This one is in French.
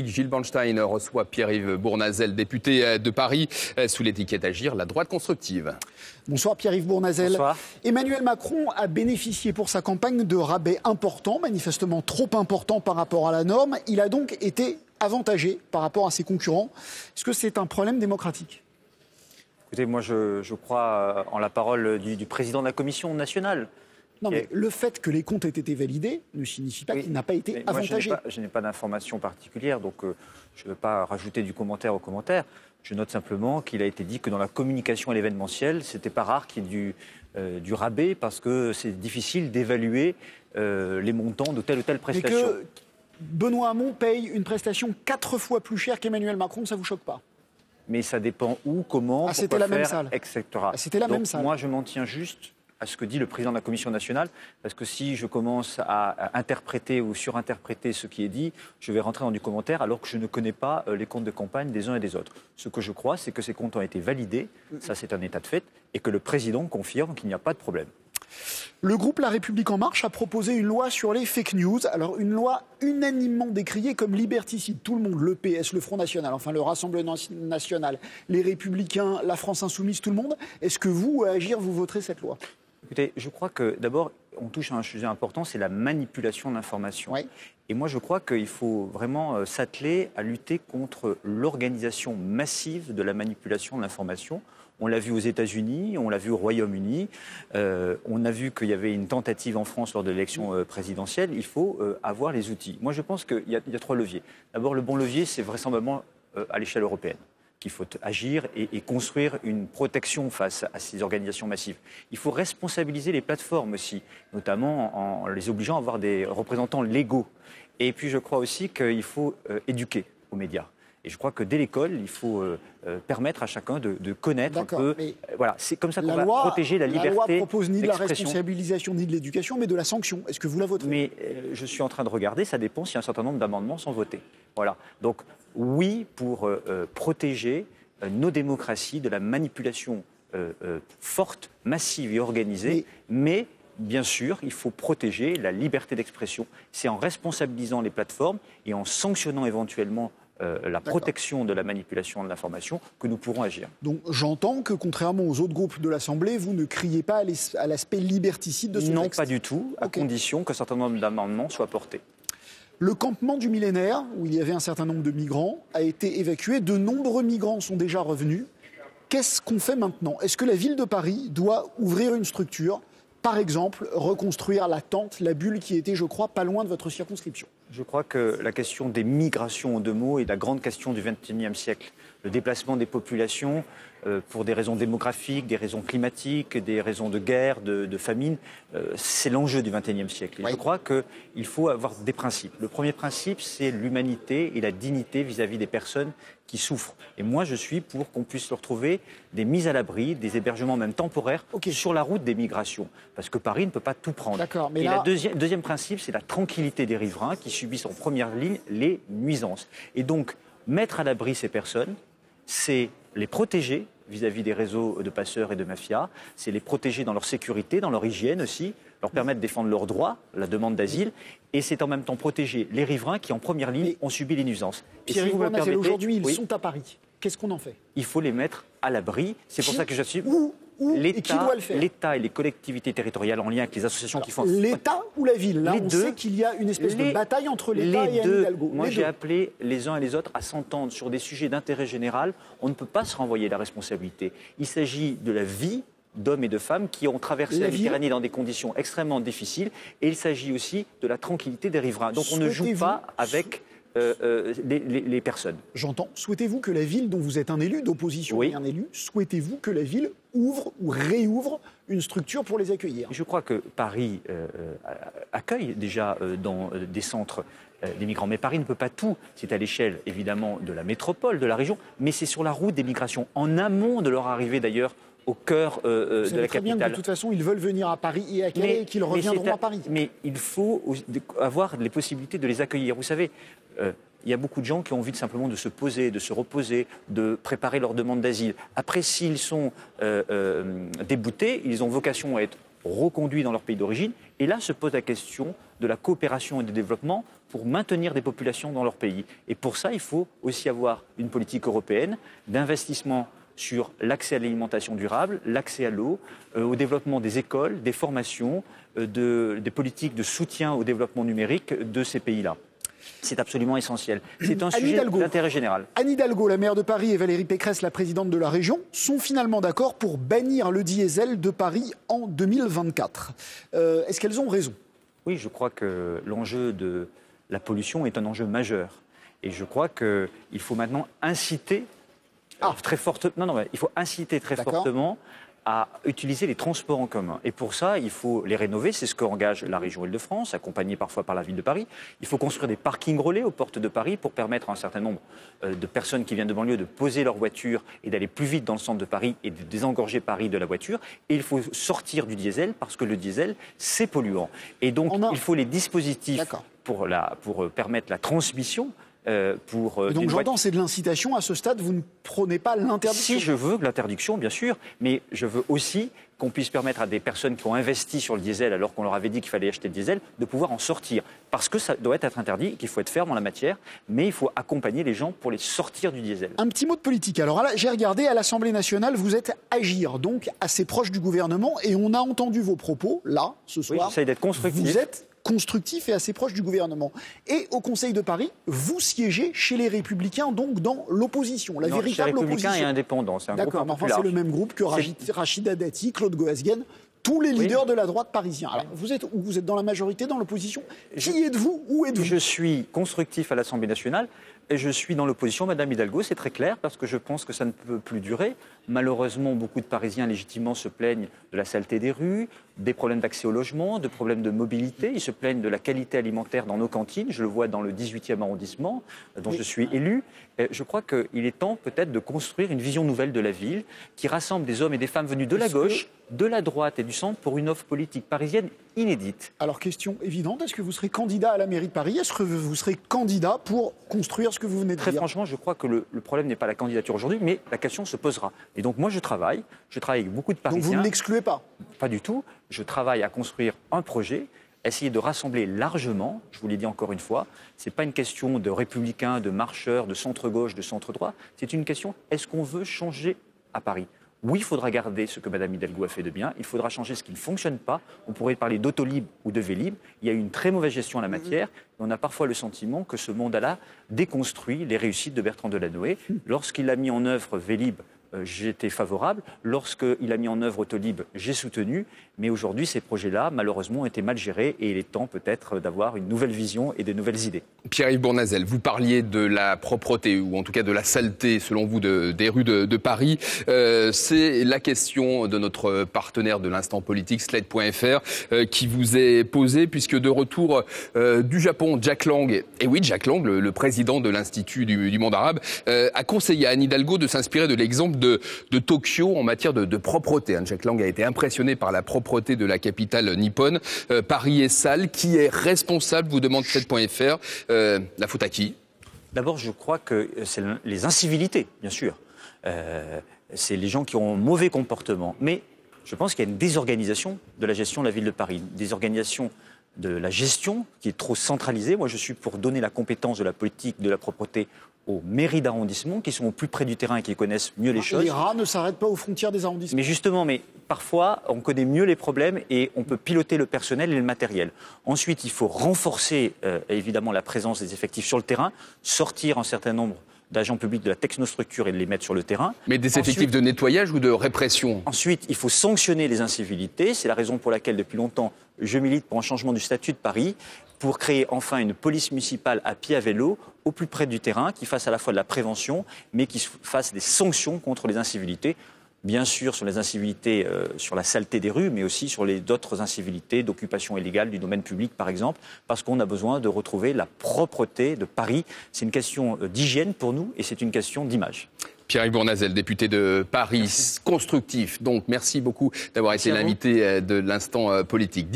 Gilles Bernstein reçoit Pierre-Yves Bournazel, député de Paris, sous l'étiquette Agir, la droite constructive. Bonsoir Pierre-Yves Bournazel. Bonsoir. Emmanuel Macron a bénéficié pour sa campagne de rabais importants, manifestement trop importants par rapport à la norme. Il a donc été avantagé par rapport à ses concurrents. Est-ce que c'est un problème démocratique ? Écoutez, moi je crois en la parole du président de la Commission nationale. Non, mais le fait que les comptes aient été validés ne signifie pas qu'il n'a pas été avantagé. Moi, je n'ai pas d'informations particulières, donc je ne veux pas rajouter du commentaire au commentaire. Je note simplement qu'il a été dit que dans la communication à l'événementiel, c'était pas rare qu'il y ait du rabais, parce que c'est difficile d'évaluer les montants de telle ou telle prestation. Mais que Benoît Hamon paye une prestation 4 fois plus chère qu'Emmanuel Macron, ça ne vous choque pas ? Mais ça dépend où, comment, c'était la même salle, etc. C'était la même salle. Moi, je m'en tiens juste à ce que dit le président de la Commission nationale, parce que si je commence à interpréter ou surinterpréter ce qui est dit, je vais rentrer dans du commentaire alors que je ne connais pas les comptes de campagne des uns et des autres. Ce que je crois, c'est que ces comptes ont été validés, ça c'est un état de fait, et que le président confirme qu'il n'y a pas de problème. Le groupe La République En Marche a proposé une loi sur les fake news. Alors une loi unanimement décriée comme liberticide. Tout le monde, le PS, le Front National, enfin le Rassemblement National, les Républicains, la France Insoumise, tout le monde. Est-ce que vous, à Agir, vous voterez cette loi ? Écoutez, je crois que d'abord, on touche à un sujet important, c'est la manipulation de l'information. Oui. Et moi, je crois qu'il faut vraiment s'atteler à lutter contre l'organisation massive de la manipulation de l'information. On l'a vu aux États-Unis, on l'a vu au Royaume-Uni, on a vu qu'il y avait une tentative en France lors de l'élection présidentielle. Il faut avoir les outils. Moi, je pense qu'il y a 3 leviers. D'abord, le bon levier, c'est vraisemblablement à l'échelle européenne qu'il faut agir et construire une protection face à ces organisations massives. Il faut responsabiliser les plateformes aussi, notamment en les obligeant à avoir des représentants légaux. Et puis je crois aussi qu'il faut éduquer aux médias. Et je crois que dès l'école, il faut permettre à chacun de connaître un peu. Voilà, c'est comme ça qu'on va protéger la liberté d'expression. La loi propose ni de la responsabilisation ni de l'éducation, mais de la sanction. Est-ce que vous la voterez ? Mais je suis en train de regarder, ça dépend si un certain nombre d'amendements sont votés. Voilà. Donc oui, pour protéger nos démocraties de la manipulation forte, massive et organisée, mais bien sûr, il faut protéger la liberté d'expression. C'est en responsabilisant les plateformes et en sanctionnant éventuellement la protection de la manipulation de l'information que nous pourrons agir. Donc j'entends que, contrairement aux autres groupes de l'Assemblée, vous ne criez pas à l'aspect liberticide de ce texte. Non, pas du tout, à condition qu'un certain nombre d'amendements soient portés. Le campement du Millénaire, où il y avait un certain nombre de migrants, a été évacué. De nombreux migrants sont déjà revenus. Qu'est-ce qu'on fait maintenant ? Est-ce que la ville de Paris doit ouvrir une structure ? Par exemple, reconstruire la tente, la bulle qui était, je crois, pas loin de votre circonscription. Je crois que la question des migrations en 2 mots est la grande question du XXIe siècle. Le déplacement des populations pour des raisons démographiques, des raisons climatiques, des raisons de guerre, de famine, c'est l'enjeu du XXIe siècle. Et je crois qu'il faut avoir des principes. Le premier principe, c'est l'humanité et la dignité vis-à-vis des personnes qui souffrent. Et moi, je suis pour qu'on puisse leur trouver des mises à l'abri, des hébergements même temporaires sur la route des migrations. Parce que Paris ne peut pas tout prendre. Mais et là... le deuxième principe, c'est la tranquillité des riverains qui subissent en première ligne les nuisances. Et donc, mettre à l'abri ces personnes, c'est les protéger vis-à-vis des réseaux de passeurs et de mafias, c'est les protéger dans leur sécurité, dans leur hygiène aussi, leur permettre de défendre leurs droits, la demande d'asile, et c'est en même temps protéger les riverains qui, en première ligne, ont subi les nuisances. Pierre-Yves Bournazel, aujourd'hui, ils sont à Paris. Qu'est-ce qu'on en fait ? Il faut les mettre à l'abri. C'est pour ça que je suis... Et qui doit le faire ? L'État et les collectivités territoriales en lien avec les associations qui font... L'État ou la ville ? Là, on sait qu'il y a une espèce de bataille entre l'État et Anne Hidalgo. Moi, j'ai appelé les uns et les autres à s'entendre sur des sujets d'intérêt général. On ne peut pas se renvoyer la responsabilité. Il s'agit de la vie d'hommes et de femmes qui ont traversé la Méditerranée dans des conditions extrêmement difficiles. Et il s'agit aussi de la tranquillité des riverains. Donc on ne joue pas avec... les personnes. J'entends. Souhaitez-vous que la ville, dont vous êtes un élu d'opposition et un élu, souhaitez-vous que la ville ouvre ou réouvre une structure pour les accueillir ? Je crois que Paris accueille déjà dans des centres des migrants. Mais Paris ne peut pas tout. C'est à l'échelle, évidemment, de la métropole, de la région, mais c'est sur la route des migrations, en amont de leur arrivée d'ailleurs, au cœur de la très bien capitale. Que de toute façon, ils veulent venir à Paris et à Calais et qu'ils reviendront à Paris. Mais il faut avoir les possibilités de les accueillir. Vous savez, il y a beaucoup de gens qui ont envie simplement de se poser, de se reposer, de préparer leur demande d'asile. Après, s'ils sont déboutés, ils ont vocation à être reconduits dans leur pays d'origine. Et là se pose la question de la coopération et du développement pour maintenir des populations dans leur pays. Et pour ça, il faut aussi avoir une politique européenne d'investissement sur l'accès à l'alimentation durable, l'accès à l'eau, au développement des écoles, des formations, des politiques de soutien au développement numérique de ces pays-là. C'est absolument essentiel. C'est un sujet d'intérêt général. Anne Hidalgo, la maire de Paris, et Valérie Pécresse, la présidente de la région, sont finalement d'accord pour bannir le diesel de Paris en 2024. Est-ce qu'elles ont raison? Oui, je crois que l'enjeu de la pollution est un enjeu majeur. Et je crois qu'il faut maintenant inciter très fortement. Non, il faut inciter très fortement à utiliser les transports en commun. Et pour ça, il faut les rénover. C'est ce qu'engage la région Île-de-France, accompagnée parfois par la ville de Paris. Il faut construire des parkings relais aux portes de Paris pour permettre à un certain nombre de personnes qui viennent de banlieue de poser leur voiture et d'aller plus vite dans le centre de Paris et de désengorger Paris de la voiture. Et il faut sortir du diesel parce que le diesel, c'est polluant. Et donc, il faut les dispositifs pour permettre la transmission. Donc j'entends, c'est de l'incitation. À ce stade, vous ne prenez pas l'interdiction? Si, je veux l'interdiction, bien sûr, mais je veux aussi qu'on puisse permettre à des personnes qui ont investi sur le diesel alors qu'on leur avait dit qu'il fallait acheter le diesel, de pouvoir en sortir. Parce que ça doit être interdit et qu'il faut être ferme en la matière, mais il faut accompagner les gens pour les sortir du diesel. Un petit mot de politique. Alors là, j'ai regardé à l'Assemblée nationale, vous êtes Agir, donc assez proche du gouvernement, et on a entendu vos propos, là, ce soir. Oui, j'essaie d'être constructif. Vous êtes constructif et assez proche du gouvernement. Et au Conseil de Paris, vous siégez chez les Républicains, donc dans l'opposition, la véritable opposition. Républicains et indépendants, c'est un groupe un peu plus large. C'est le même groupe que Rachida Dati, Claude Goasguen, tous les leaders de la droite parisien. Alors, vous êtes où? Vous êtes dans la majorité, dans l'opposition? Qui êtes-vous? Où êtes-vous? Je suis constructif à l'Assemblée nationale et je suis dans l'opposition. Madame Hidalgo, c'est très clair, parce que je pense que ça ne peut plus durer. Malheureusement, beaucoup de Parisiens légitimement se plaignent de la saleté des rues, des problèmes d'accès au logement, de problèmes de mobilité. Ils se plaignent de la qualité alimentaire dans nos cantines. Je le vois dans le 18e arrondissement, dont je suis élu. Je crois qu'il est temps peut-être de construire une vision nouvelle de la ville qui rassemble des hommes et des femmes venus de la gauche, de la droite et du centre pour une offre politique parisienne inédite. Alors, question évidente, est-ce que vous serez candidat à la mairie de Paris? Est-ce que vous serez candidat pour construire ce que vous venez de dire? Très franchement, je crois que le problème n'est pas la candidature aujourd'hui, mais la question se posera. Et donc moi, je travaille avec beaucoup de Parisiens. Donc vous ne l'excluez pas? Pas du tout. Je travaille à construire un projet, essayer de rassembler largement, je vous l'ai dit encore une fois, ce n'est pas une question de républicains, de marcheurs, de centre-gauche, de centre-droit, c'est une question, est-ce qu'on veut changer à Paris? Oui, il faudra garder ce que Mme Hidalgo a fait de bien, il faudra changer ce qui ne fonctionne pas, on pourrait parler d'Autolib ou de Vélib, il y a eu une très mauvaise gestion en la matière, et on a parfois le sentiment que ce mandat-là déconstruit les réussites de Bertrand Delanoë. Lorsqu'il a mis en œuvre Vélib, j'étais favorable. Lorsqu'il a mis en œuvre Autolib, j'ai soutenu. Mais aujourd'hui, ces projets-là, malheureusement, ont été mal gérés et il est temps peut-être d'avoir une nouvelle vision et de nouvelles idées. Pierre-Yves Bournazel, vous parliez de la propreté, ou en tout cas de la saleté, selon vous, des rues de Paris. C'est la question de notre partenaire de l'instant politique, Slate.fr, qui vous est posée, puisque de retour du Japon, Jack Lang, et oui, Jack Lang, le président de l'Institut du monde arabe, a conseillé à Anne Hidalgo de s'inspirer de l'exemple de Tokyo en matière de propreté. Jack Lang a été impressionné par la propreté de la capitale nippone. Paris est sale. Qui est responsable, vous demande Slate.fr. La faute à qui? D'abord, je crois que c'est les incivilités, bien sûr. C'est les gens qui ont un mauvais comportement. Mais je pense qu'il y a une désorganisation de la gestion de la ville de Paris. Une désorganisation de la gestion qui est trop centralisée. Moi, je suis pour donner la compétence de la politique de la propreté aux mairies d'arrondissement qui sont au plus près du terrain et qui connaissent mieux les choses. Les rats ne s'arrêtent pas aux frontières des arrondissements. Mais justement, parfois, on connaît mieux les problèmes et on peut piloter le personnel et le matériel. Ensuite, il faut renforcer évidemment la présence des effectifs sur le terrain, sortir un certain nombre d'agents publics de la technostructure et de les mettre sur le terrain. Mais des effectifs de nettoyage ou de répression? Ensuite, il faut sanctionner les incivilités. C'est la raison pour laquelle, depuis longtemps, je milite pour un changement du statut de Paris, pour créer enfin une police municipale à pied à vélo, au plus près du terrain, qui fasse à la fois de la prévention, mais qui fasse des sanctions contre les incivilités. Bien sûr sur les incivilités, sur la saleté des rues, mais aussi sur d'autres incivilités d'occupation illégale du domaine public, par exemple, parce qu'on a besoin de retrouver la propreté de Paris. C'est une question d'hygiène pour nous et c'est une question d'image. Pierre-Yves Bournazel, député de Paris, constructif. Donc, merci beaucoup d'avoir été l'invité de l'instant politique.